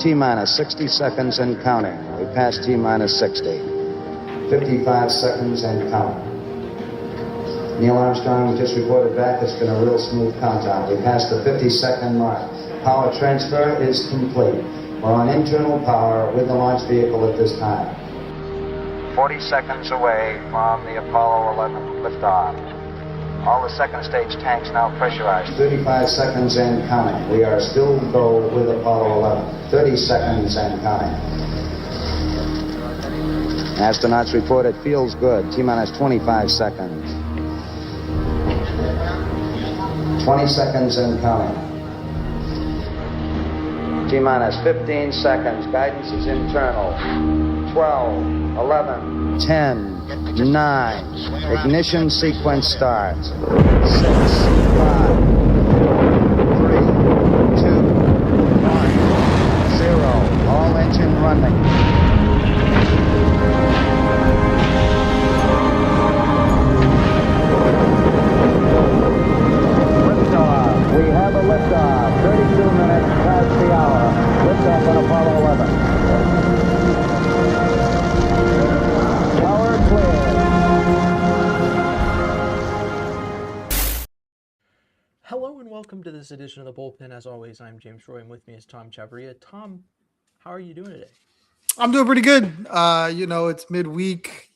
T-minus 60 seconds and counting. We passed T-minus 60. 55 seconds and counting. Neil Armstrong just reported back it's been a real smooth countdown. We passed the 50-second mark. Power transfer is complete. We're on internal power with the launch vehicle at this time. 40 seconds away from the Apollo 11 liftoff. All the second stage tanks now pressurized. 35 seconds and counting. We are still go with Apollo 11. 30 seconds and counting. Astronauts report it feels good. T-minus 25 seconds. 20 seconds and counting. T-minus 15 seconds. Guidance is internal. 12, 11, 10, 9. Ignition sequence starts. 6, 5, 4, 3, 2, 1, 0. All engine running. We have a liftoff, 32 minutes past the hour. Liftoff on Apollo 11. Power clear. Hello and welcome to this edition of the Bullpen. As always, I'm James Roy, and with me is Tom Chavarria. Tom, how are you doing today? I'm doing pretty good. It's midweek.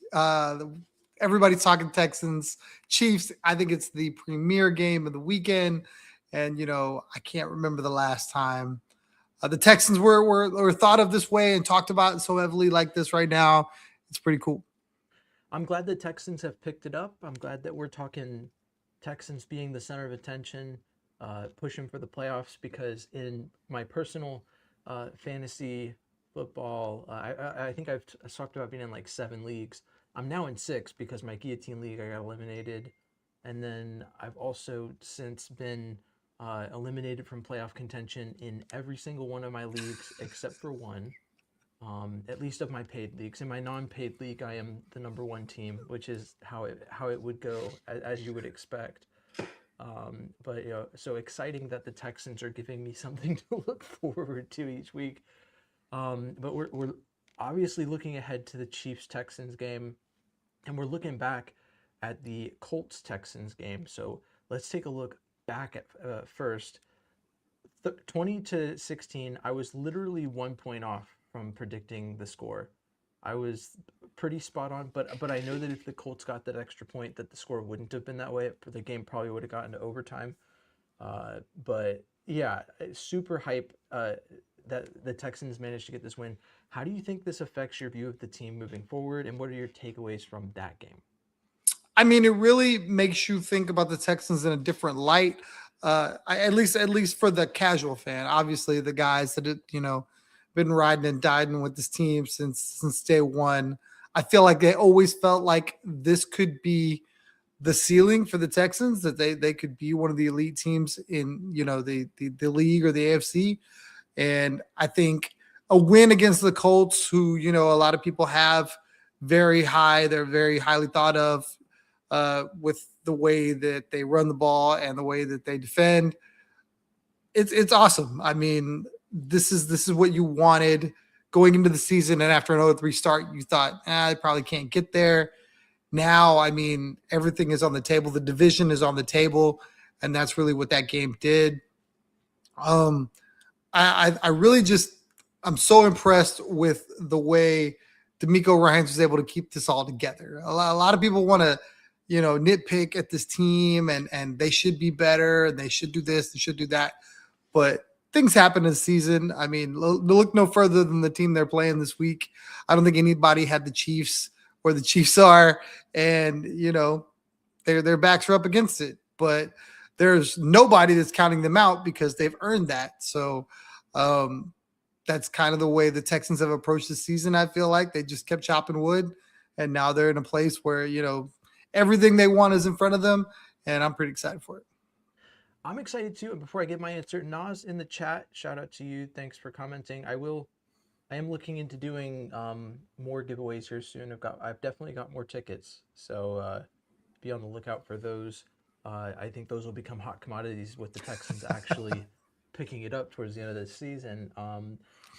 Everybody's talking Texans, Chiefs. I think it's the premier game of the weekend. And, I can't remember the last time the Texans were thought of this way and talked about so heavily like this right now. It's pretty cool. I'm glad the Texans have picked it up. I'm glad that we're talking Texans being the center of attention, pushing for the playoffs, because in my personal fantasy football, I think I've talked about being in like 7 leagues. I'm now in 6 because my guillotine league, I got eliminated. And then I've also since been eliminated from playoff contention in every single one of my leagues except for one, at least of my paid leagues. In my non-paid league, I am the number 1 team, which is how it would go, as you would expect. But so exciting that the Texans are giving me something to look forward to each week. But we're obviously looking ahead to the Chiefs-Texans game, and we're looking back at the Colts-Texans game. So let's take a look back at first. 20-16, I was literally 1 point off from predicting the score. I was pretty spot on, but I know that if the Colts got that extra point, that the score wouldn't have been that way. The game probably would have gotten to overtime. But yeah, super hype that the Texans managed to get this win. How do you think this affects your view of the team moving forward, and what are your takeaways from that game? I mean, it really makes you think about the Texans in a different light. At least for the casual fan. Obviously, the guys that been riding and dying with this team since day one. I feel like they always felt like this could be the ceiling for the Texans, that they could be one of the elite teams in the league or the AFC. And I think a win against the Colts, who a lot of people have very high, they're very highly thought of. With the way that they run the ball and the way that they defend, it's awesome. I mean, this is what you wanted going into the season, and after an 0-3 start, you thought, I probably can't get there. Now, I mean, everything is on the table. The division is on the table, and that's really what that game did. I really I'm so impressed with the way D'Amico Ryans was able to keep this all together. A lot of people want to nitpick at this team and they should be better and they should do this, they should do that. But things happen in the season. I mean, look no further than the team they're playing this week. I don't think anybody had the Chiefs where the Chiefs are, and their backs are up against it. But there's nobody that's counting them out because they've earned that. So that's kind of the way the Texans have approached the season. I feel like they just kept chopping wood, and now they're in a place where everything they want is in front of them, and I'm pretty excited for it. I'm excited too. And before I get my answer, Nas in the chat, shout out to you. Thanks for commenting. I am looking into doing more giveaways here soon. I've definitely got more tickets, so be on the lookout for those. I think those will become hot commodities with the Texans actually picking it up towards the end of the season.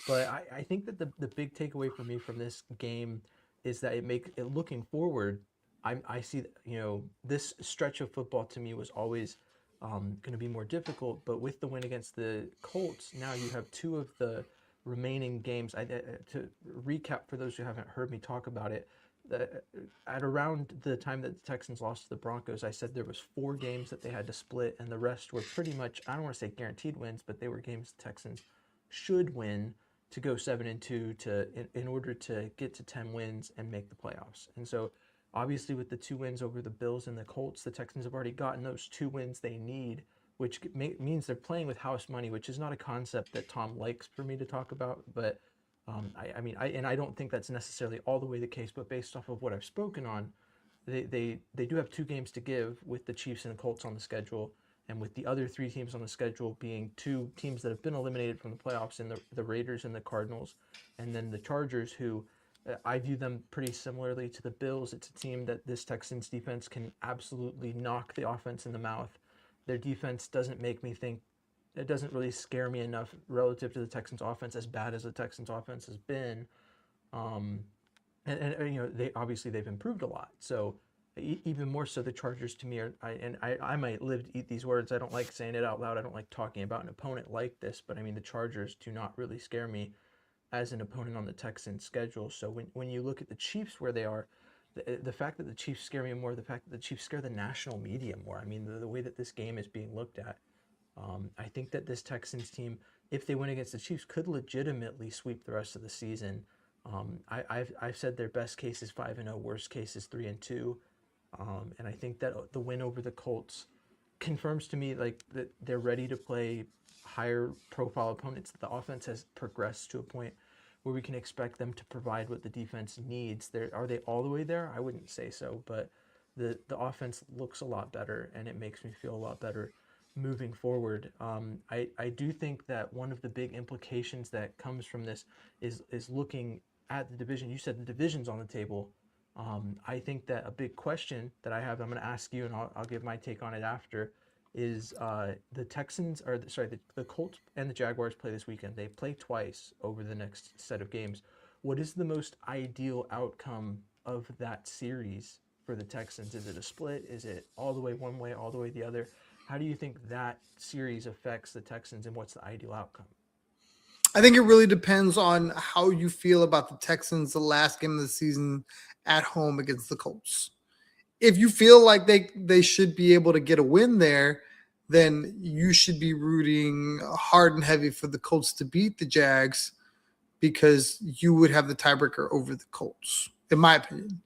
But I think that the big takeaway for me from this game is that it looking forward. I see this stretch of football to me was always going to be more difficult. But with the win against the Colts, now you have two of the remaining games. To recap for those who haven't heard me talk about it, at around the time that the Texans lost to the Broncos, I said there was 4 games that they had to split, and the rest were pretty much, I don't want to say guaranteed wins, but they were games the Texans should win to go 7-2 in order to get to 10 wins and make the playoffs. And so obviously with the 2 wins over the Bills and the Colts, the Texans have already gotten those 2 wins they need, which means they're playing with house money, which is not a concept that Tom likes for me to talk about, but I don't think that's necessarily all the way the case, but based off of what I've spoken on, they do have 2 games to give with the Chiefs and the Colts on the schedule, and with the other 3 teams on the schedule being 2 teams that have been eliminated from the playoffs in the Raiders and the Cardinals, and then the Chargers, who I view them pretty similarly to the Bills. It's a team that this Texans defense can absolutely knock the offense in the mouth. Their defense doesn't make me think, it doesn't really scare me enough relative to the Texans offense, as bad as the Texans offense has been. Um, and they've improved a lot. So even more so, the Chargers to me I might live to eat these words. I don't like saying it out loud. I don't like talking about an opponent like this, but I mean, the Chargers do not really scare me as an opponent on the Texans schedule. So when you look at the Chiefs where they are, the fact that the Chiefs scare me more, the fact that the Chiefs scare the national media more. I mean, the way that this game is being looked at, I think that this Texans team, if they win against the Chiefs, could legitimately sweep the rest of the season. I've said their best case is 5-0, worst case is 3-2, and I think that the win over the Colts confirms to me like that they're ready to play higher profile opponents. The offense has progressed to a point where we can expect them to provide what the defense needs. Are they all the way there? I wouldn't say so, but the offense looks a lot better, and it makes me feel a lot better moving forward. I do think that one of the big implications that comes from this is looking at the division. You said the division's on the table. I think that a big question that I have, I'm going to ask you, and I'll give my take on it after, is the Texans, or sorry, the Colts and the Jaguars play this weekend. They play twice over the next set of games. What is the most ideal outcome of that series for the Texans? Is it a split? Is it all the way one way, all the way the other? How do you think that series affects the Texans, and what's the ideal outcome? I think it really depends on how you feel about the Texans, the last game of the season at home against the Colts. If you feel like they should be able to get a win there, then you should be rooting hard and heavy for the Colts to beat the Jags, because you would have the tiebreaker over the Colts, in my opinion.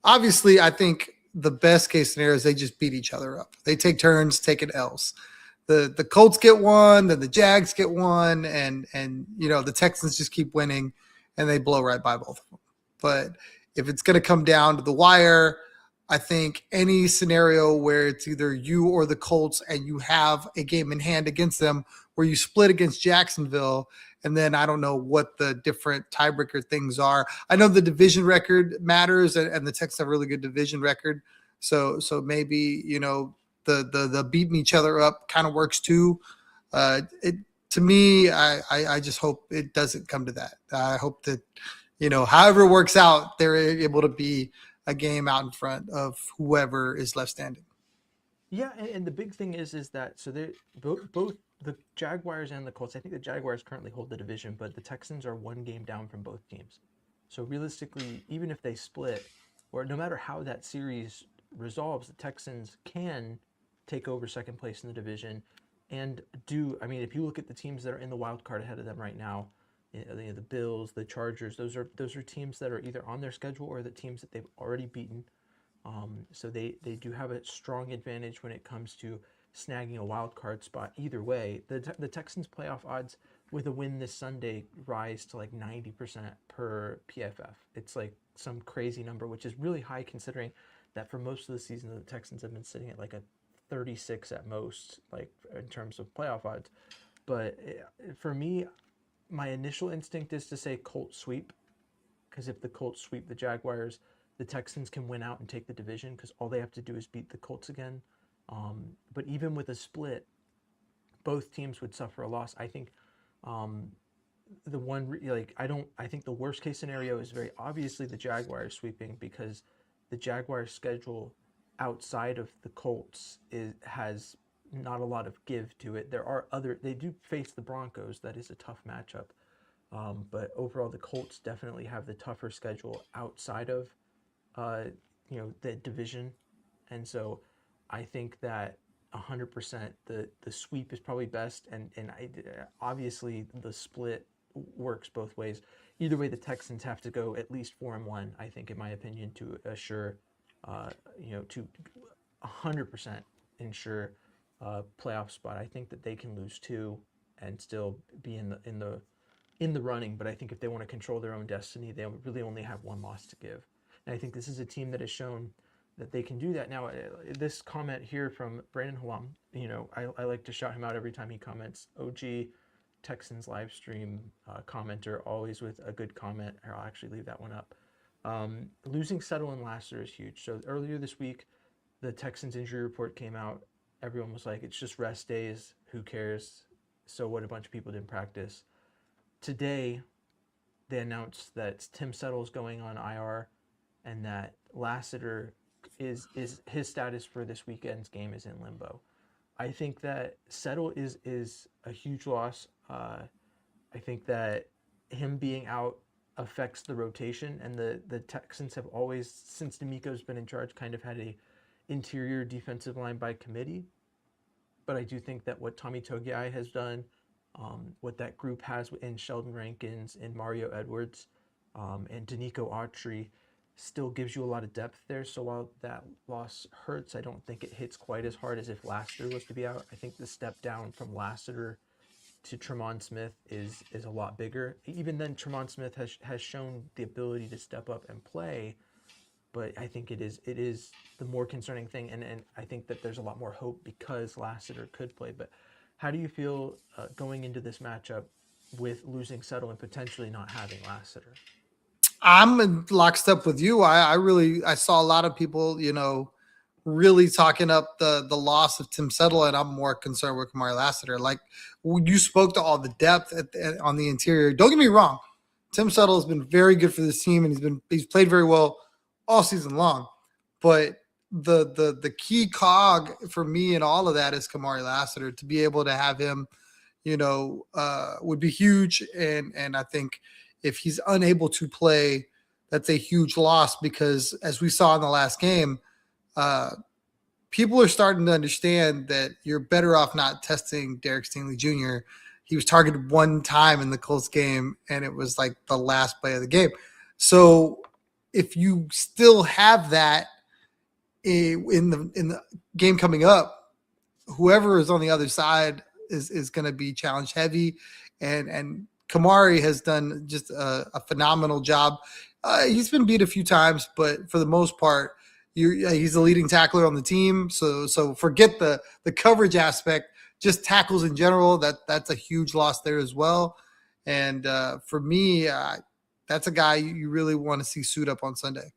Obviously, I think the best case scenario is they just beat each other up. They take turns taking L's. The Colts get one, then the Jags get one, and the Texans just keep winning, and they blow right by both of them. But if it's going to come down to the wire, I think any scenario where it's either you or the Colts and you have a game in hand against them, where you split against Jacksonville, and then I don't know what the different tiebreaker things are. I know the division record matters, and the Texans have a really good division record. So maybe, the beating each other up kind of works too. To me, I just hope it doesn't come to that. I hope that, however it works out, they're able to be a game out in front of whoever is left standing. Yeah, and the big thing is that so they both the Jaguars and the Colts. I think the Jaguars currently hold the division, but the Texans are 1 game down from both teams. So realistically, even if they split, or no matter how that series resolves, the Texans can take over second place in the division and do. I mean, if you look at the teams that are in the wild card ahead of them right now, the Bills, the Chargers, those are teams that are either on their schedule or the teams that they've already beaten. So they do have a strong advantage when it comes to snagging a wild card spot. Either way, the Texans playoff odds with a win this Sunday rise to like 90% per PFF. It's like some crazy number, which is really high considering that for most of the season the Texans have been sitting at like a 36 at most, like in terms of playoff odds. But for me, my initial instinct is to say Colts sweep, because if the Colts sweep the Jaguars, the Texans can win out and take the division, because all they have to do is beat the Colts again. But even with a split, both teams would suffer a loss. I think um, I think the worst case scenario is very obviously the Jaguars sweeping, because the Jaguars schedule outside of the Colts has not a lot of give to it. They do face the Broncos. That is a tough matchup. But overall, the Colts definitely have the tougher schedule outside of uh, the division, and so I think that 100% the sweep is probably best, and obviously the split works both ways. Either way, the Texans have to go at least 4-1. I think, in my opinion, to assure, to 100% ensure playoff spot. I think that they can lose two and still be in the running, but I think if they want to control their own destiny, they really only have one loss to give. And I think this is a team that has shown that they can do that. Now, this comment here from Brandon Halam, I like to shout him out every time he comments. OG Texans live stream commenter, always with a good comment. I'll actually leave that one up. Losing Settle and Lassiter is huge. So earlier this week, the Texans injury report came out. Everyone was like, it's just rest days. Who cares? So what? A bunch of people didn't practice. Today, they announced that Tim Settle's going on IR, and that Lassiter is his status for this weekend's game is in limbo. I think that Settle is a huge loss. I think that him being out affects the rotation, and the Texans have always, since D'Amico's been in charge, kind of had a interior defensive line by committee. But I do think that what Tommy Togiai has done, what that group has in Sheldon Rankins and Mario Edwards, and Danico Autry, still gives you a lot of depth there. So while that loss hurts, I don't think it hits quite as hard as if Lassiter was to be out. I think the step down from Lassiter to Tremont Smith is a lot bigger. Even then, Tremont Smith has shown the ability to step up and play, but I think it is the more concerning thing, and I think that there's a lot more hope because Lassiter could play. But how do you feel going into this matchup with losing Settle and potentially not having Lassiter? I'm in lockstep with you. I saw a lot of people, really talking up the loss of Tim Settle, and I'm more concerned with Kamari Lassiter. Like, you spoke to all the depth on the interior. Don't get me wrong, Tim Settle has been very good for this team, and he's played very well all season long. But the key cog for me in all of that is Kamari Lassiter. To be able to have him, would be huge, and I think if he's unable to play, that's a huge loss, because as we saw in the last game, people are starting to understand that you're better off not testing Derek Stingley Jr. He was targeted one time in the Colts game, and it was like the last play of the game. So if you still have that in the game coming up, whoever is on the other side is going to be challenge heavy, and Kamari has done just a phenomenal job. He's been beat a few times, but for the most part, he's the leading tackler on the team. So forget the coverage aspect, just tackles in general. That's a huge loss there as well. And for me, that's a guy you really want to see suit up on Sunday.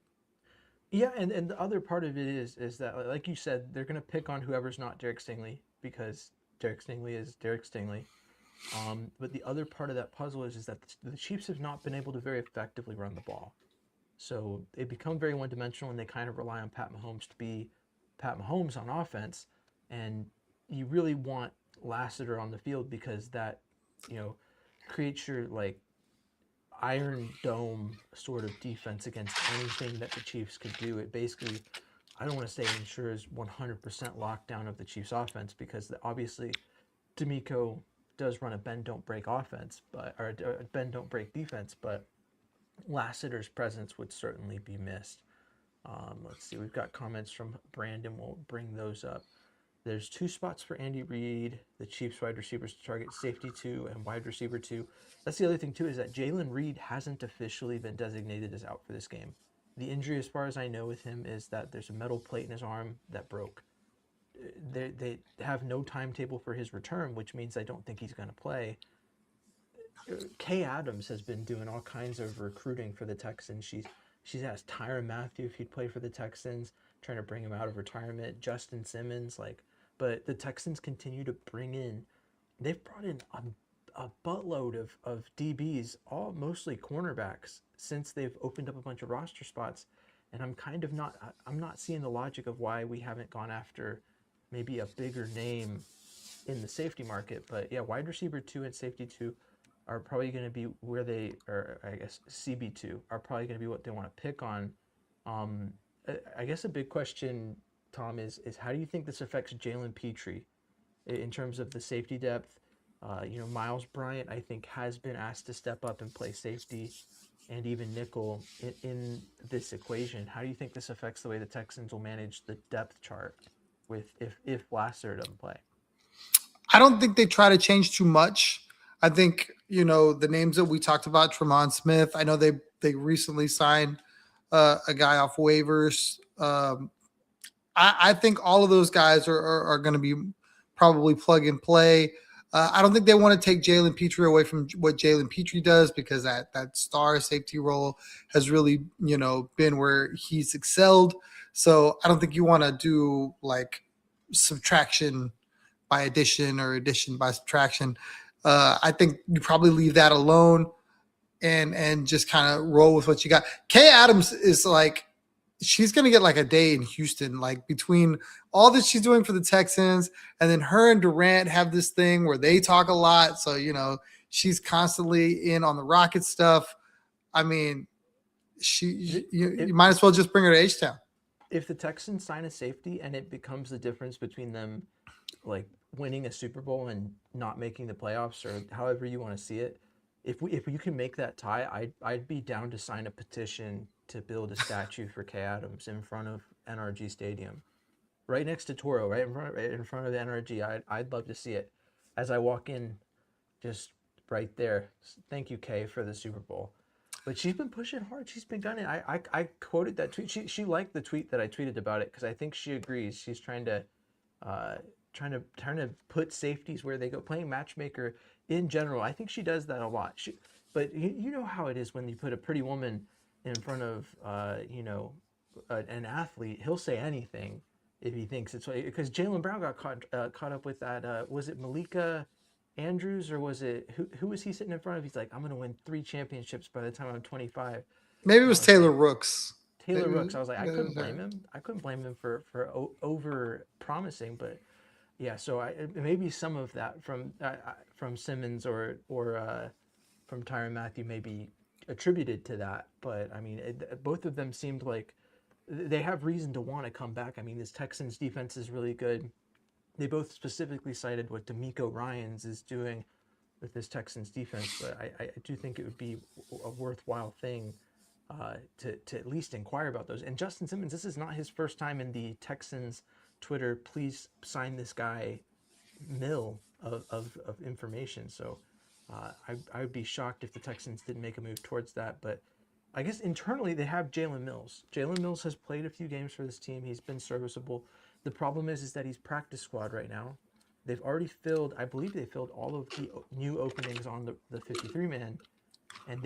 Yeah, and the other part of it is that, like you said, they're going to pick on whoever's not Derek Stingley, because Derek Stingley is Derek Stingley. But the other part of that puzzle is that the Chiefs have not been able to very effectively run the ball. So they become very one-dimensional, and they kind of rely on Pat Mahomes to be Pat Mahomes on offense. And you really want Lassiter on the field, because that, creates your Iron Dome sort of defense against anything that the Chiefs could do. It basically, I don't want to say ensures 100% lockdown of the Chiefs offense, because obviously D'Amico does run a bend don't break offense, or a bend don't break defense, but Lassiter's presence would certainly be missed. Let's see, we've got comments from Brandon. We'll bring those up. There's 2 spots for Andy Reid, the Chiefs wide receivers to target, safety 2 and wide receiver 2. That's the other thing too, is that Jalen Reed hasn't officially been designated as out for this game. The injury, as far as I know with him, is that there's a metal plate in his arm that broke. They have no timetable for his return, which means I don't think he's going to play. Kay Adams has been doing all kinds of recruiting for the Texans. She's asked Tyrann Mathieu if he'd play for the Texans, trying to bring him out of retirement. Justin Simmons, but the Texans continue to bring in they've brought in a buttload of DBs, all mostly cornerbacks, since they've opened up a bunch of roster spots. And I'm not seeing the logic of why we haven't gone after maybe a bigger name in the safety market. But yeah, wide receiver 2 and safety 2 are probably going to be where they, or I guess CB2 are probably going to be what they want to pick on. Um, I guess a big question, Tom, is how do you think this affects Jalen Petrie in terms of the safety depth? Miles Bryant, I think, has been asked to step up and play safety and even nickel in this equation. How do you think this affects the way the Texans will manage the depth chart with if Lasser doesn't play? I don't think they try to change too much. I think, the names that we talked about, Tremont Smith, I know they recently signed a guy off waivers. I think all of those guys are going to be probably plug and play. I don't think they want to take Jalen Petrie away from what Jalen Petrie does, because that star safety role has really, been where he's excelled. So I don't think you want to do like subtraction by addition or addition by subtraction. I think you probably leave that alone and just kind of roll with what you got. Kay Adams is like, she's going to get like a day in Houston, like between all that she's doing for the Texans, and then her and Durant have this thing where they talk a lot. So, she's constantly in on the Rocket stuff. I mean, you might as well just bring her to H-Town. If the Texans sign a safety and it becomes the difference between them like winning a Super Bowl and not making the playoffs, or however you want to see it, if you can make that tie, I'd be down to sign a petition to build a statue for Kay Adams in front of NRG Stadium, right next to Toro, right in front of the NRG. I'd love to see it as I walk in, just right there. Thank you, Kay, for the Super Bowl. But she's been pushing hard. She's been gunning. I quoted that tweet. She liked the tweet that I tweeted about it, because I think she agrees. She's trying to put safeties where they go, playing matchmaker in general. I think she does that a lot. But you know how it is when you put a pretty woman in front of an athlete. He'll say anything if he thinks it's, because Jaylen Brown got caught up with that. Was it Malika Andrews, or was it who was he sitting in front of? He's like, I'm gonna win 3 championships by the time I'm 25. Maybe it was Taylor Rooks. Taylor Rooks. I was like, I couldn't blame him. I couldn't blame him for over promising, but yeah. So maybe some of that from Simmons or from Tyrann Mathieu may be attributed to that. But I mean, both of them seemed like they have reason to want to come back. I mean, this Texans defense is really good. They both specifically cited what DeMeco Ryans is doing with this Texans defense, but I do think it would be a worthwhile thing to at least inquire about those. And Justin Simmons, this is not his first time in the Texans Twitter, please sign this guy mill of information. So I would be shocked if the Texans didn't make a move towards that. But I guess internally they have Jalen Mills. Jalen Mills has played a few games for this team. He's been serviceable. The problem is that he's practice squad right now. They've already filled, I believe they filled all of the new openings on the 53-man, and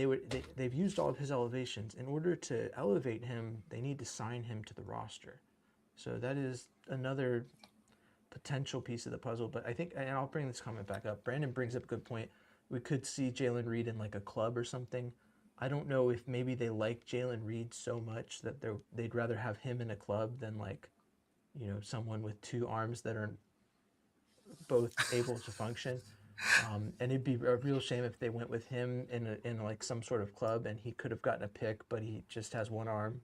they've used all of his elevations. In order to elevate him, they need to sign him to the roster. So that is another potential piece of the puzzle. But I think, and I'll bring this comment back up, Brandon brings up a good point. We could see Jalen Reed in like a club or something. I don't know if maybe they like Jalen Reed so much that they'd rather have him in a club than like, someone with 2 arms that are both able to function. And it'd be a real shame if they went with him in like some sort of club and he could have gotten a pick, but he just has 1 arm,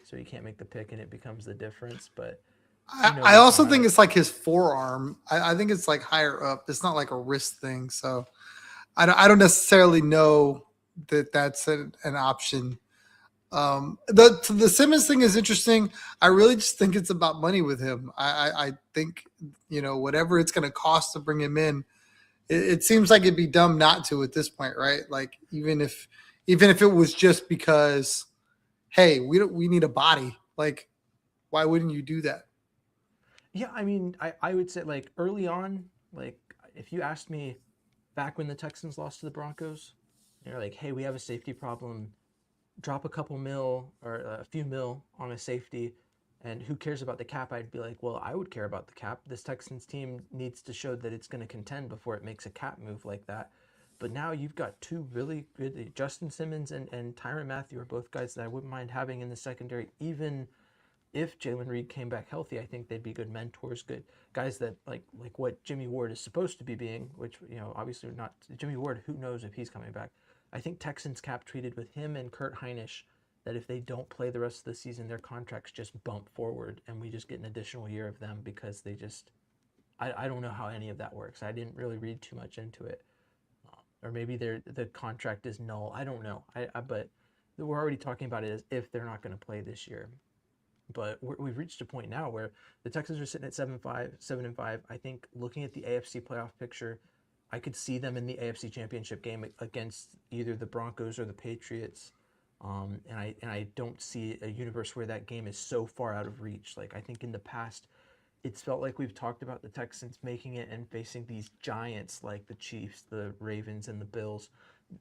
so he can't make the pick, and it becomes the difference. But I also think it's like his forearm. I think it's like higher up. It's not like a wrist thing. So I don't necessarily know that that's an option. The Simmons thing is interesting. I really just think it's about money with him. I think, whatever it's going to cost to bring him in, it seems like it'd be dumb not to at this point, right? Like even if it was just because, hey, we need a body. Like, why wouldn't you do that? Yeah, I mean, I would say like early on, like if you asked me back when the Texans lost to the Broncos, they're like, hey, we have a safety problem. Drop a couple mil or a few mil on a safety. And who cares about the cap? I'd be like, well, I would care about the cap. This Texans team needs to show that it's going to contend before it makes a cap move like that. But now you've got two really good, Justin Simmons and Tyrann Mathieu are both guys that I wouldn't mind having in the secondary. Even if Jalen Reed came back healthy, I think they'd be good mentors, good guys that like what Jimmy Ward is supposed to be being, which, obviously not Jimmy Ward. Who knows if he's coming back? I think Texans cap treated with him and Kurt Heinisch that if they don't play the rest of the season, their contracts just bump forward and we just get an additional year of them because they just, I don't know how any of that works. I didn't really read too much into it. Or maybe the contract is null. I don't know. But we're already talking about it as if they're not going to play this year. But we've reached a point now where the Texans are sitting at 7-5. I think looking at the AFC playoff picture, I could see them in the AFC Championship game against either the Broncos or the Patriots. And I don't see a universe where that game is so far out of reach. Like, I think in the past, it's felt like we've talked about the Texans making it and facing these giants like the Chiefs, the Ravens, and the Bills.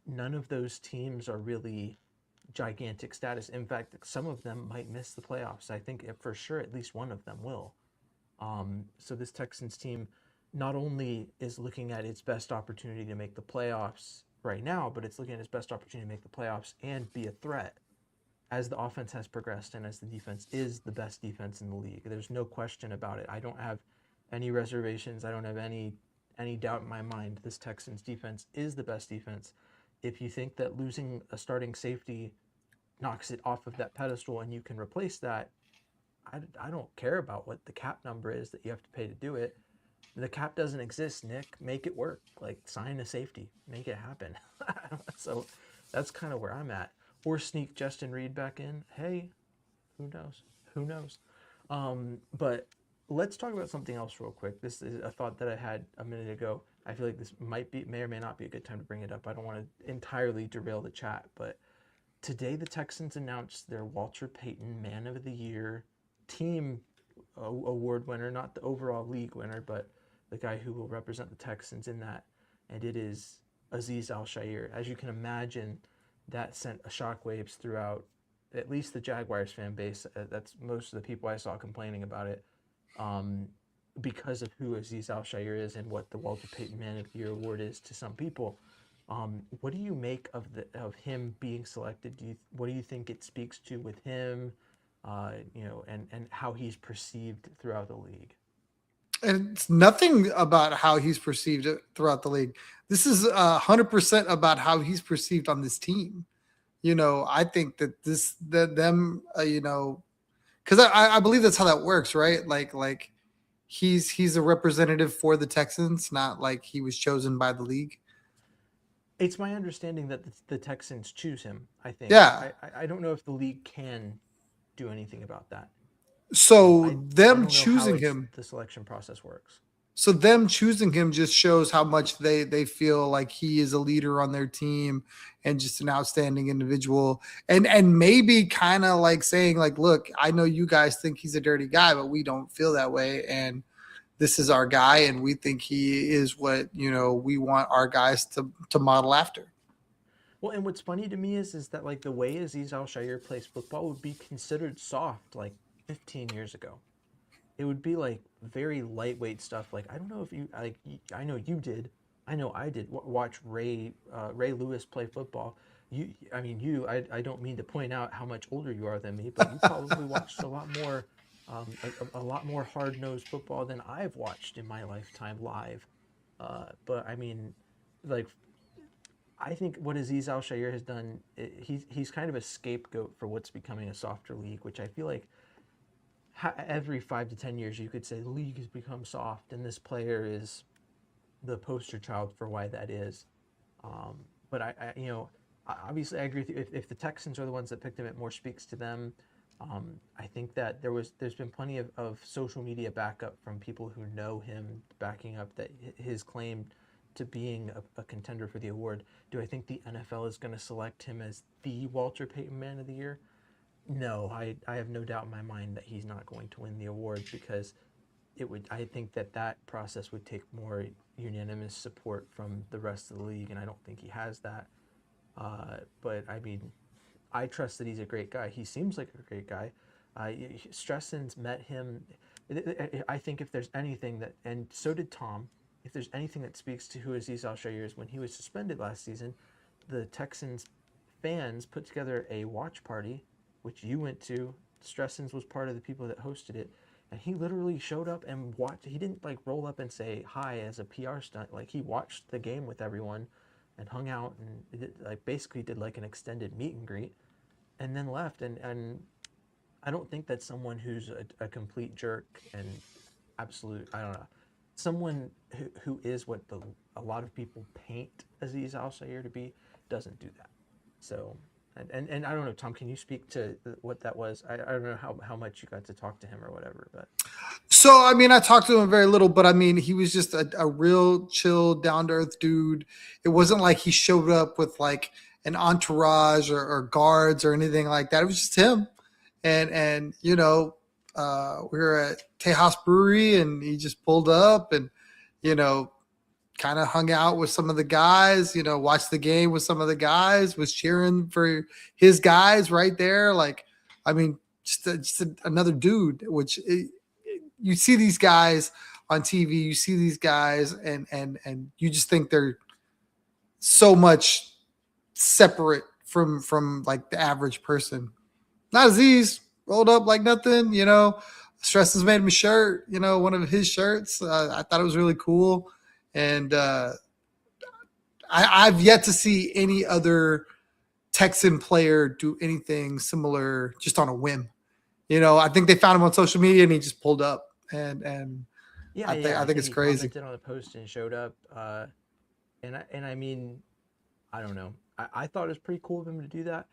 None of those teams are really gigantic status. In fact, some of them might miss the playoffs. I think for sure at least one of them will. So this Texans team not only is looking at its best opportunity to make the playoffs right now, but it's looking at its best opportunity to make the playoffs and be a threat as the offense has progressed and as the defense is the best defense in the league. There's no question about it. I don't have any reservations. I don't have any doubt in my mind. This Texans defense is the best defense. If you think that losing a starting safety knocks it off of that pedestal and you can replace that, I don't care about what the cap number is that you have to pay to do it. The cap doesn't exist, Nick. Make it work. Like, sign a safety. Make it happen. So that's kind of where I'm at. Or sneak Justin Reed back in. Hey, who knows? Who knows? But let's talk about something else real quick. This is a thought that I had a minute ago. I feel like this may or may not be a good time to bring it up. I don't want to entirely derail the chat, but today the Texans announced their Walter Payton Man of the Year team award winner, not the overall league winner, but the guy who will represent the Texans in that. And it is Azeez Al-Shaair. As you can imagine, that sent shockwaves throughout at least the Jaguars fan base. That's most of the people I saw complaining about it, because of who Azeez Al-Shaair is and what the Walter Payton Man of the Year award is to some people. What do you make of him being selected? What do you think it speaks to with him, and how he's perceived throughout the league? And it's nothing about how he's perceived throughout the league. This is 100% about how he's perceived on this team. I think that because I believe that's how that works, right? Like he's a representative for the Texans, not like he was chosen by the league. It's my understanding that the Texans choose him. I think. Yeah. I don't know if the league can do anything about that. So I them don't know choosing how him, the selection process works. so them choosing him just shows how much they feel like he is a leader on their team and just an outstanding individual. And maybe kind of like saying like, look, I know you guys think he's a dirty guy, but we don't feel that way. And this is our guy, and we think he is what, we want our guys to model after. Well, and what's funny to me is that like the way Azeez Al-Shaair plays football would be considered soft like 15 years ago. It would be like very lightweight stuff. Like, I don't know if you like. I know you did. I know I did. Watch Ray Lewis play football. I don't mean to point out how much older you are than me, but you probably watched a lot more, a lot more hard-nosed football than I've watched in my lifetime live. But I mean, like, I think what Azeez Al-Shaair has done, he's kind of a scapegoat for what's becoming a softer league, which I feel like every 5 to 10 years you could say the league has become soft, and this player is the poster child for why that is. But obviously I agree with you. If the Texans are the ones that picked him, it more speaks to them. I think that there's been plenty of social media backup from people who know him, backing up that his claim to being a contender for the award. Do I think the NFL is going to select him as the Walter Payton Man of the Year? No, I have no doubt in my mind that he's not going to win the award, because I think that process would take more unanimous support from the rest of the league, and I don't think he has that. But I mean, I trust that he's a great guy. He seems like a great guy. Stressens met him. I think if there's anything that, and so did Tom, if there's anything that speaks to who Aziz Al-Shaair is, when he was suspended last season, the Texans fans put together a watch party, which you went to. Stressens was part of the people that hosted it, and he literally showed up and watched. He didn't like roll up and say hi as a PR stunt. Like he watched the game with everyone, and hung out and like basically did like an extended meet and greet, and then left. And I don't think that someone who's a complete jerk and absolute, I don't know, someone who is what a lot of people paint Aziz Al-Shaair to be doesn't do that. So, and I don't know, Tom, can you speak to what that was? I don't know how much you got to talk to him or whatever, but. So, I mean, I talked to him very little, but I mean, he was just a real chill, down to earth dude. It wasn't like he showed up with like an entourage or guards or anything like that. It was just him. And we were at Tejas Brewery, and he just pulled up and, kind of hung out with some of the guys, watched the game with some of the guys, was cheering for his guys right there. Like, I mean, just another dude, which you see these guys on TV, you see these guys and you just think they're so much separate from like the average person. Not Aziz, rolled up like nothing, Stressens made him a shirt, one of his shirts. I thought it was really cool. And I've yet to see any other Texan player do anything similar just on a whim. I think they found him on social media and he just pulled up. And Yeah, I think it's he crazy. commented on a post and showed up. And I mean, I don't know. I thought it was pretty cool of him to do that.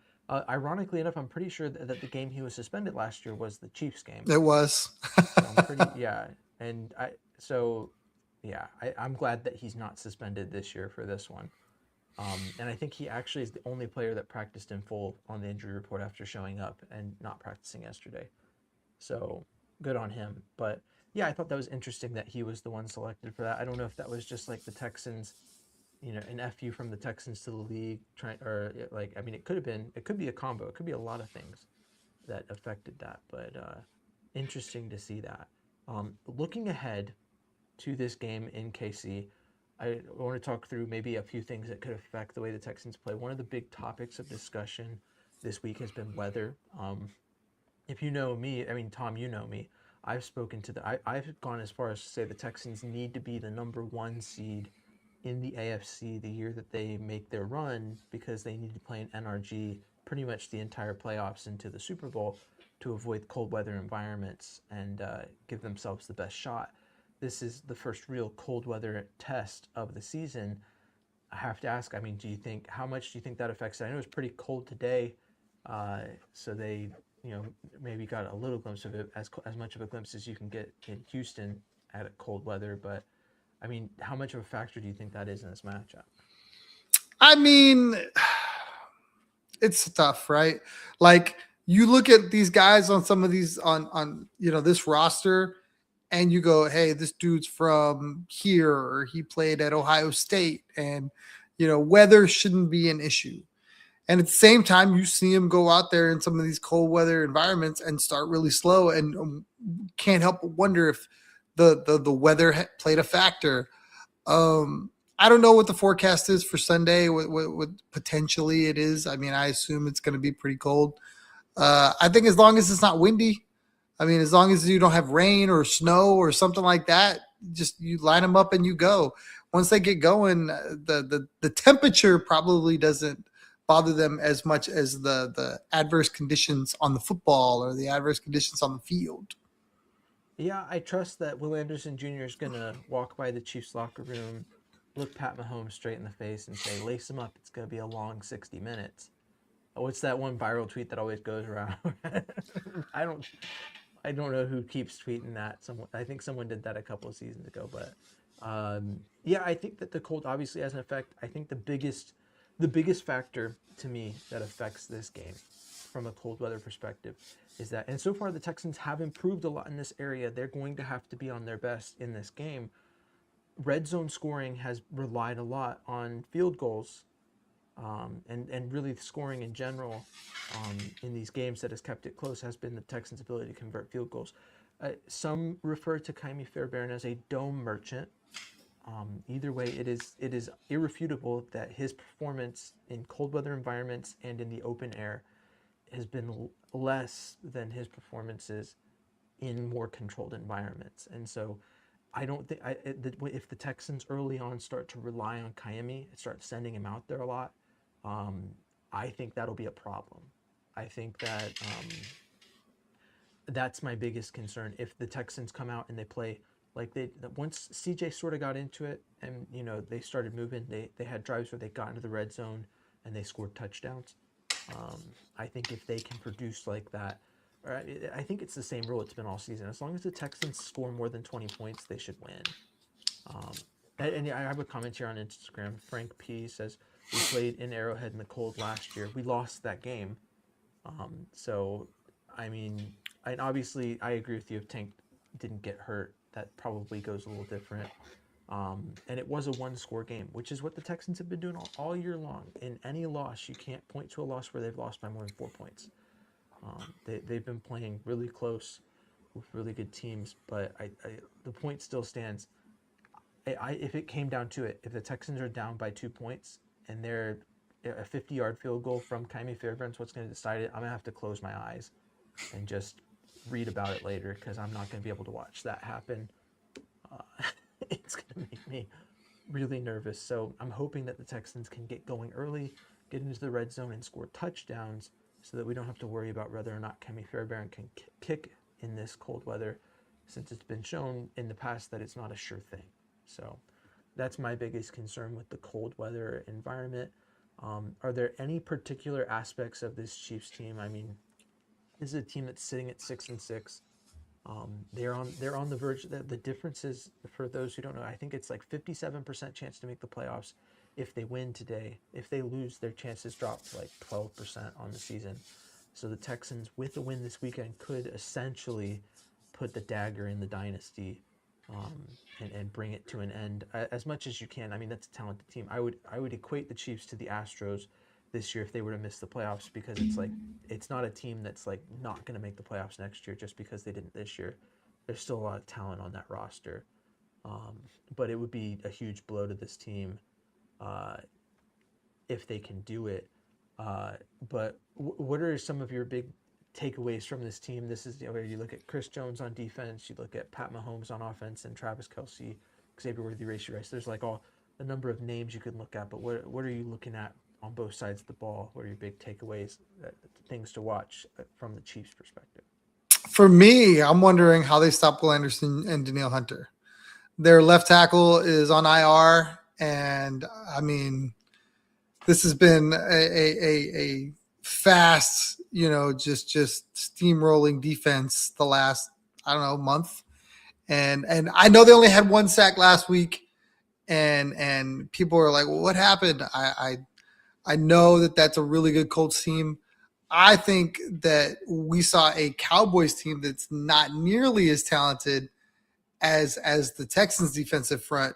Ironically enough, I'm pretty sure that the game he was suspended last year was the Chiefs game. It was. So I'm pretty, yeah. And I'm glad that he's not suspended this year for this one. And I think he actually is the only player that practiced in full on the injury report after showing up and not practicing yesterday. So good on him. But yeah, I thought that was interesting that he was the one selected for that. I don't know if that was just like the Texans, an FU from the Texans to the league, it could be a combo. It could be a lot of things that affected that. But interesting to see that. Looking ahead to this game in KC, I want to talk through maybe a few things that could affect the way the Texans play. One of the big topics of discussion this week has been weather. If you know me, I mean, Tom, you know me. I've gone as far as to say the Texans need to be the number one seed in the AFC the year that they make their run, because they need to play an NRG pretty much the entire playoffs into the Super Bowl to avoid cold weather environments and give themselves the best shot. This is the first real cold weather test of the season. I have to ask, I mean, how much do you think that affects it? I know it's pretty cold today, so they, maybe got a little glimpse of it, as much of a glimpse as you can get in Houston at cold weather. But, I mean, how much of a factor do you think that is in this matchup? I mean, it's tough, right? Like, you look at these guys on some of these on this roster, and you go, hey, this dude's from here, or he played at Ohio State, and, weather shouldn't be an issue. And at the same time, you see him go out there in some of these cold weather environments and start really slow, and can't help but wonder if the weather played a factor. I don't know what the forecast is for Sunday, what potentially it is. I mean, I assume it's going to be pretty cold. I think as long as it's not windy, I mean, as long as you don't have rain or snow or something like that, just you line them up and you go. Once they get going, the temperature probably doesn't bother them as much as the adverse conditions on the football or the adverse conditions on the field. Yeah, I trust that Will Anderson Jr. is going to walk by the Chiefs locker room, look Pat Mahomes straight in the face and say, lace him up. It's going to be a long 60 minutes. What's that one viral tweet that always goes around? I don't know who keeps tweeting that. I think someone did that a couple of seasons ago, but I think that the cold obviously has an effect. I think the biggest factor to me that affects this game from a cold weather perspective is that, and so far the Texans have improved a lot in this area. They're going to have to be on their best in this game. Red zone scoring has relied a lot on field goals and really scoring in general in these games that has kept it close has been the Texans' ability to convert field goals. Some refer to Kaimi Fairbairn as a dome merchant. Either way, it is irrefutable that his performance in cold weather environments and in the open air has been less than his performances in more controlled environments. And so I don't think if the Texans early on start to rely on Kaimi and start sending him out there a lot, um, I think that'll be a problem. I think that that's my biggest concern. If the Texans come out and they play like they once CJ sort of got into it, and they started moving, they had drives where they got into the red zone and they scored touchdowns. I think if they can produce like that, I think it's the same rule it's been all season. As long as the Texans score more than 20 points, they should win. Um, and I have a comment here on Instagram. Frank P says, we played in Arrowhead in the cold last year. We lost that game. So, I mean, and obviously I agree with you. If Tank didn't get hurt, that probably goes a little different. And it was a one-score game, which is what the Texans have been doing all year long. In any loss, you can't point to a loss where they've lost by more than 4 points. They've been playing really close with really good teams, but the point still stands. If it came down to it, if the Texans are down by 2 points and they're a 50-yard field goal from Kaimi Fairbairn's what's going to decide it, I'm going to have to close my eyes and just read about it later, because I'm not going to be able to watch that happen. It's going to make me really nervous. So I'm hoping that the Texans can get going early, get into the red zone and score touchdowns so that we don't have to worry about whether or not Kaimi Fairbairn can kick in this cold weather, since it's been shown in the past that it's not a sure thing. So that's my biggest concern with the cold weather environment. Are there any particular aspects of this Chiefs team? I mean, this is a team that's sitting at 6-6. They're on the verge. The difference is, for those who don't know, I think it's like 57% chance to make the playoffs if they win today. If they lose, their chances drop to like 12% on the season. So the Texans, with a win this weekend, could essentially put the dagger in the dynasty, and bring it to an end as much as you can. I mean, that's a talented team. I would equate the Chiefs to the Astros this year if they were to miss the playoffs, because it's not a team that's like not going to make the playoffs next year just because they didn't this year. There's still a lot of talent on that roster, but it would be a huge blow to this team if they can do it. But what are some of your big takeaways from this team? This is where you look at Chris Jones on defense, you look at Pat Mahomes on offense, and Travis Kelce, Xavier Worthy, Racey Rice. There's like a number of names you could look at, but what are you looking at on both sides of the ball? What are your big takeaways, things to watch from the Chiefs' perspective? For me, I'm wondering how they stop Will Anderson and Danielle Hunter. Their left tackle is on IR, and I mean, this has been a fast, just steamrolling defense the last, I don't know, month. And I know they only had one sack last week, and people are like, well, what happened? I know that that's a really good Colts team. I think that we saw a Cowboys team that's not nearly as talented as the Texans defensive front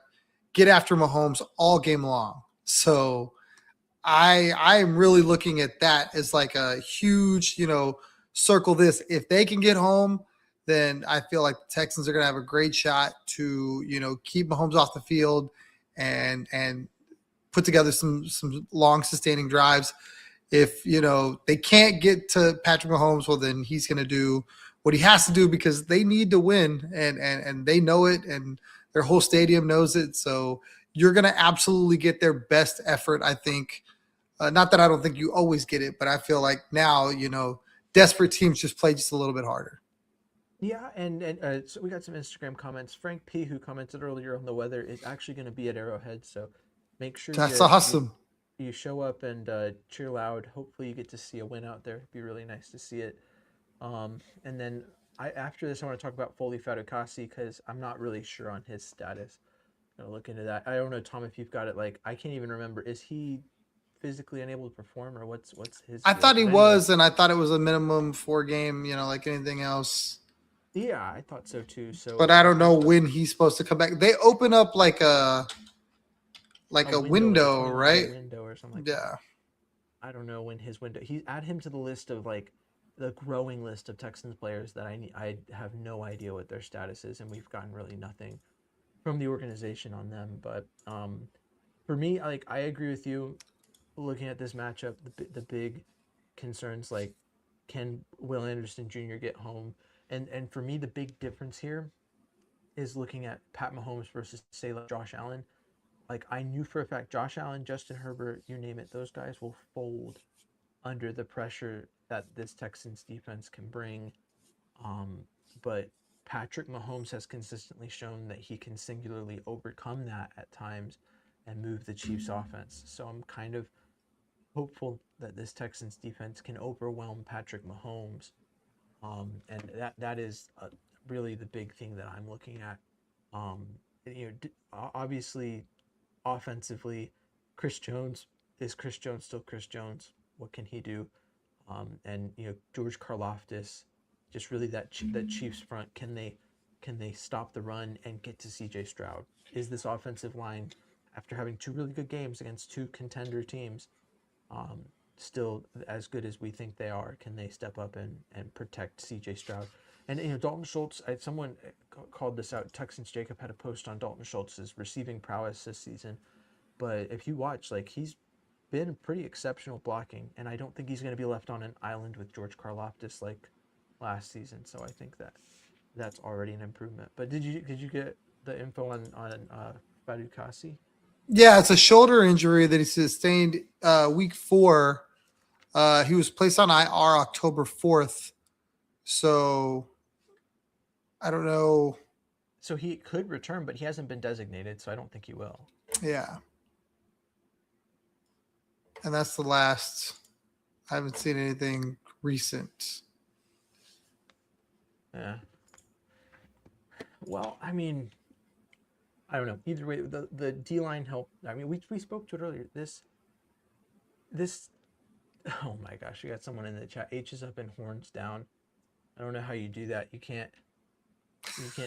get after Mahomes all game long. So I am really looking at that as like a huge, circle this. If they can get home, then I feel like the Texans are going to have a great shot to, keep Mahomes off the field and put together some long sustaining drives. If, they can't get to Patrick Mahomes, well, then he's going to do what he has to do, because they need to win, and they know it, and their whole stadium knows it. So you're going to absolutely get their best effort, I think. Not that I don't think you always get it, but I feel like now, desperate teams just play just a little bit harder. Yeah, and so we got some Instagram comments. Frank P, who commented earlier on the weather, is actually going to be at Arrowhead, so make sure That's awesome. You show up and cheer loud. Hopefully you get to see a win out there. It'd be really nice to see it. And then after this, I want to talk about Foley Fatukasi, because I'm not really sure on his status. I'm going to look into that. I don't know, Tom, if you've got it. Like, I can't even remember. Is he physically unable to perform, or what's his I deal? thought he was, and I thought it was a minimum 4 game, like anything else. Yeah, I thought so too. So, but I don't know when he's supposed to come back. They open up like like a a window, like a window, 24 right? window or something like that. Yeah. I don't know when his window. He add him to the list of like the growing list of Texans players that I need. I have no idea what their status is, and we've gotten really nothing from the organization on them. But for me, like I agree with you. Looking at this matchup, the big concerns like can Will Anderson Jr. get home, and for me the big difference here is looking at Pat Mahomes versus say like Josh Allen. Like I knew for a fact Josh Allen, Justin Herbert, you name it, those guys will fold under the pressure that this Texans defense can bring. Um, but Patrick Mahomes has consistently shown that he can singularly overcome that at times and move the Chiefs offense. So I'm kind of hopeful that this Texans defense can overwhelm Patrick Mahomes. And that is really the big thing that I'm looking at. Um, obviously, offensively, Chris Jones is Chris Jones still Chris Jones? What can he do? And George Karlaftis, just really that Chiefs front. Can they stop the run and get to C.J. Stroud? Is this offensive line, after having two really good games against two contender teams, um, still as good as we think they are? Can they step up and protect C.J. Stroud? And Dalton Schultz. Someone called this out. Texans Jacob had a post on Dalton Schultz's receiving prowess this season. But if you watch, like he's been pretty exceptional blocking, and I don't think he's going to be left on an island with George Karlaftis like last season. So I think that's already an improvement. But did you get the info on Fadu Kasi? Yeah, it's a shoulder injury that he sustained week 4. He was placed on IR October 4th. So I don't know. So he could return, but he hasn't been designated, so I don't think he will. Yeah. And that's the last. I haven't seen anything recent. Yeah. Well, I mean, I don't know. Either way, the D line helped. I mean, we spoke to it earlier. This. Oh my gosh, we got someone in the chat. H is up and horns down. I don't know how you do that. You can't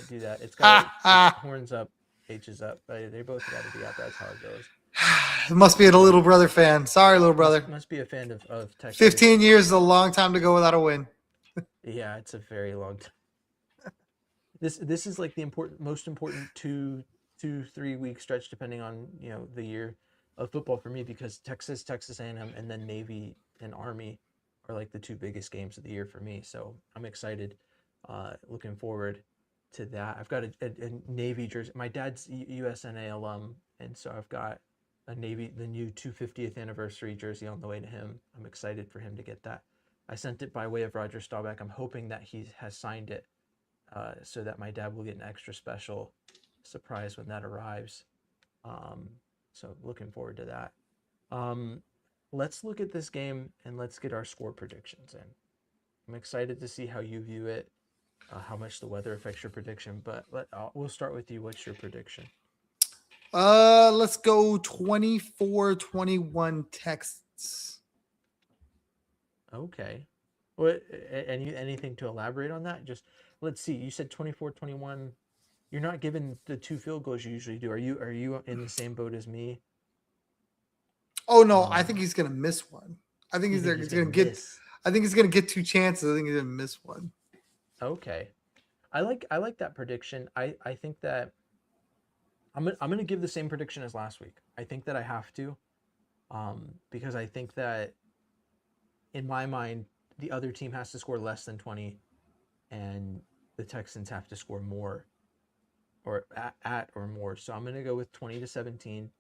do that. It's horns up, H is up. They both got to be up. That's how it goes. It must be a little brother fan. Sorry, little brother. Must be a fan of Texas. 15 years is a long time to go without a win. Yeah, it's a very long time. This is like the most important 2-3 week stretch, depending on the year of football for me, because Texas A&M, and then Navy and Army are like the two biggest games of the year for me. So I'm excited, looking forward to that. I've got a Navy jersey. My dad's USNA alum, and so I've got the new 250th anniversary jersey on the way to him. I'm excited for him to get that. I sent it by way of Roger Staubach. I'm hoping that he has signed it, so that my dad will get an extra special surprise when that arrives. So looking forward to that. Let's look at this game and let's get our score predictions in. I'm excited to see how you view it, how much the weather affects your prediction, but we'll start with you. What's your prediction? Let's go 24-21 Texans. Okay. What? Anything to elaborate on that? Just let's see. You said 24-21. You're not given the 2 field goals you usually do. Are you in the same boat as me? Oh no, I think he's gonna miss one. I think he's gonna get. Miss. I think he's gonna get 2 chances. I think he's gonna miss one. Okay. I like that prediction. I think that I'm gonna give the same prediction as last week. I think that I have to, because I think that in my mind the other team has to score less than 20, and the Texans have to score more, or at or more. So I'm gonna go with 20-17,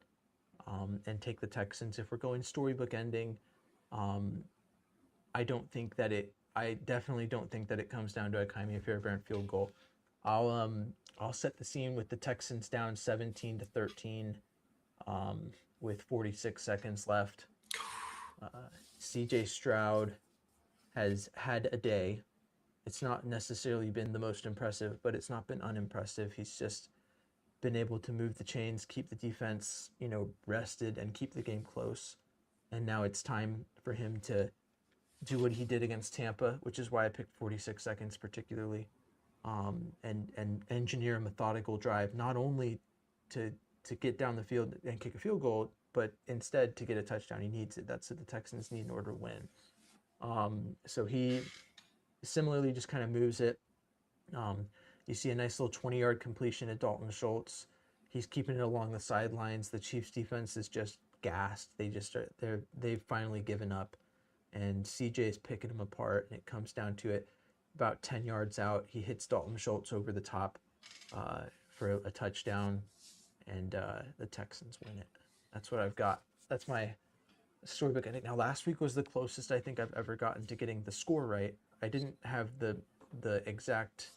and take the Texans. If we're going storybook ending, I definitely don't think that it comes down to a Kymie Fairbairn field goal. I'll set the scene with the Texans down 17-13, with 46 seconds left. C.J. Stroud has had a day. It's not necessarily been the most impressive, but it's not been unimpressive. He's just been able to move the chains, keep the defense, rested, and keep the game close. And now it's time for him to do what he did against Tampa, which is why I picked 46 seconds particularly, and engineer a methodical drive, not only to to get down the field and kick a field goal, but instead to get a touchdown, he needs it. That's what the Texans need in order to win. So he similarly just kind of moves it. You see a nice little 20-yard completion at Dalton Schultz. He's keeping it along the sidelines. The Chiefs defense is just gassed. They've finally given up, and CJ is picking them apart, and it comes down to it. About 10 yards out, he hits Dalton Schultz over the top for a touchdown, and the Texans win it. That's what I've got. That's my storybook ending. Now, last week was the closest I think I've ever gotten to getting the score right. I didn't have the exact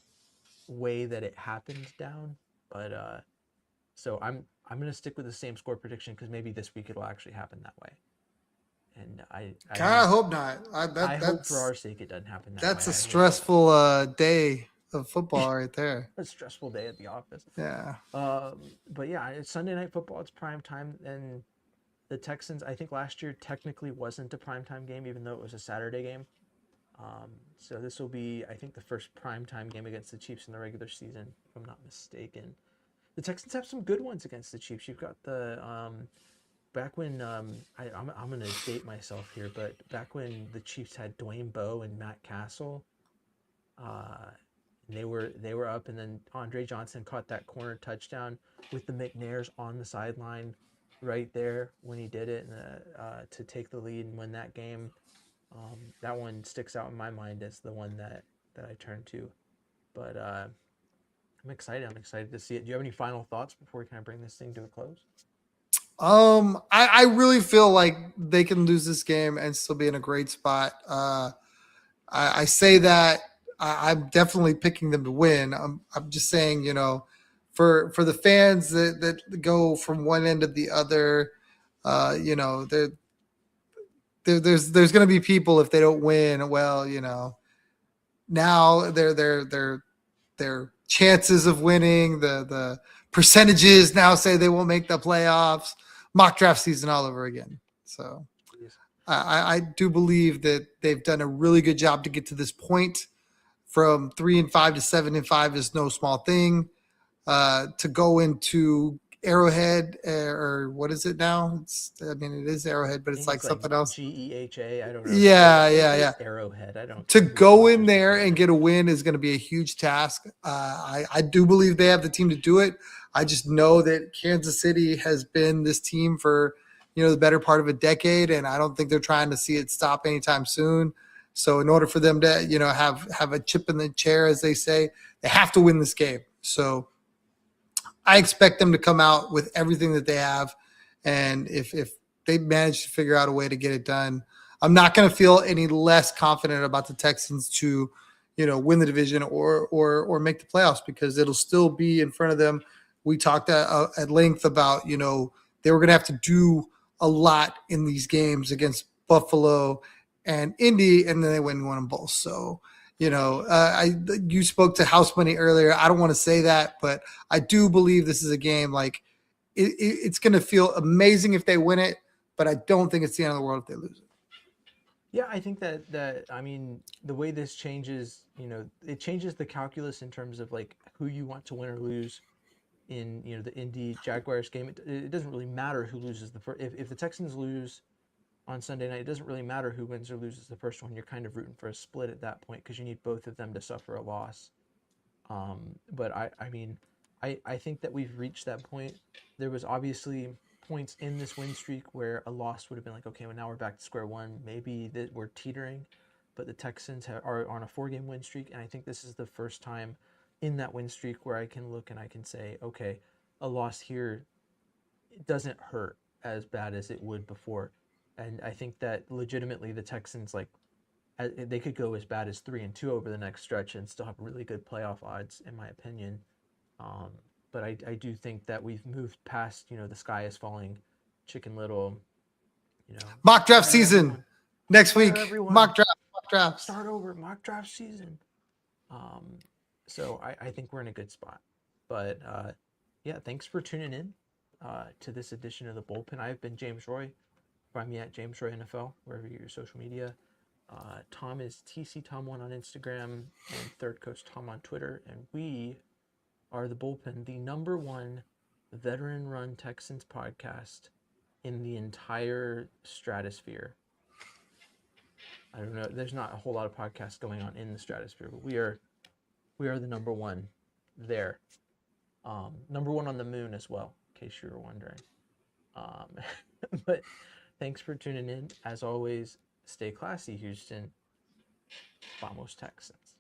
way that it happened down, but so I'm gonna stick with the same score prediction because maybe this week it'll actually happen that way. And I hope not. I hope for our sake it doesn't happen that way. That's a stressful day of football right there. A stressful day at the office. Yeah. But yeah, it's Sunday Night Football. It's prime time, and the Texans, I think last year technically wasn't a primetime game, even though it was a Saturday game. So this will be, I think, the first primetime game against the Chiefs in the regular season, if I'm not mistaken. The Texans have some good ones against the Chiefs. You've got the back when I'm going to date myself here, but back when the Chiefs had Dwayne Bowe and Matt Castle, they were up, and then Andre Johnson caught that corner touchdown with the McNairs on the sideline right there when he did it to take the lead and win that game. That one sticks out in my mind as the one that I turn to. But I'm excited. I'm excited to see it. Do you have any final thoughts before we kind of bring this thing to a close? I really feel like they can lose this game and still be in a great spot. I say that I'm definitely picking them to win. I'm just saying, for the fans that go from one end to the other, there's going to be people if they don't win. Well, now their chances of winning, the percentages now say they won't make the playoffs. Mock draft season all over again. So I do believe that they've done a really good job to get to this point. From 3-5 to 7-5 is no small thing. To go into Arrowhead, or what is it now? It is Arrowhead, but it's like something else. GEHA, I don't know. Yeah. Arrowhead, I don't. To go in there and get a win is going to be a huge task. I do believe they have the team to do it. I just know that Kansas City has been this team for, the better part of a decade, and I don't think they're trying to see it stop anytime soon. So in order for them to, have a chip in the chair, as they say, they have to win this game. So I expect them to come out with everything that they have. And if they manage to figure out a way to get it done, I'm not going to feel any less confident about the Texans to, win the division or make the playoffs, because it'll still be in front of them. We talked at length about, they were going to have to do a lot in these games against Buffalo and Indy, and then they went and won them both. So, you spoke to house money earlier. I don't want to say that, but I do believe this is a game like it's going to feel amazing if they win it, but I don't think it's the end of the world if they lose it. Yeah, I think that the way this changes, it changes the calculus in terms of like who you want to win or lose in, the Indy Jaguars game. It doesn't really matter who loses the first. If the Texans lose on Sunday night, it doesn't really matter who wins or loses the first one. You're kind of rooting for a split at that point because you need both of them to suffer a loss. But I think that we've reached that point. There was obviously points in this win streak where a loss would have been like, okay, well, now we're back to square one. Maybe that we're teetering, but the Texans are on a 4-game win streak, and I think this is the first time in that win streak where I can look and I can say, okay, a loss here doesn't hurt as bad as it would before. And I think that legitimately the Texans, they could go as bad as 3-2 over the next stretch and still have really good playoff odds, in my opinion. But I do think that we've moved past, the sky is falling, Chicken Little, Mock draft season next week. Mock draft. Start over, mock draft season. So I think we're in a good spot. But yeah, thanks for tuning in to this edition of the Bullpen. I've been James Roy. Find me at James Roy NFL, wherever you get your social media. Tom is TCTom1 on Instagram and Third Coast Tom on Twitter. And we are the Bullpen, the #1 veteran-run Texans podcast in the entire stratosphere. I don't know. There's not a whole lot of podcasts going on in the stratosphere, but we are the number one there. Number one on the moon as well, in case you were wondering. But thanks for tuning in. As always, stay classy, Houston. Vamos Texans.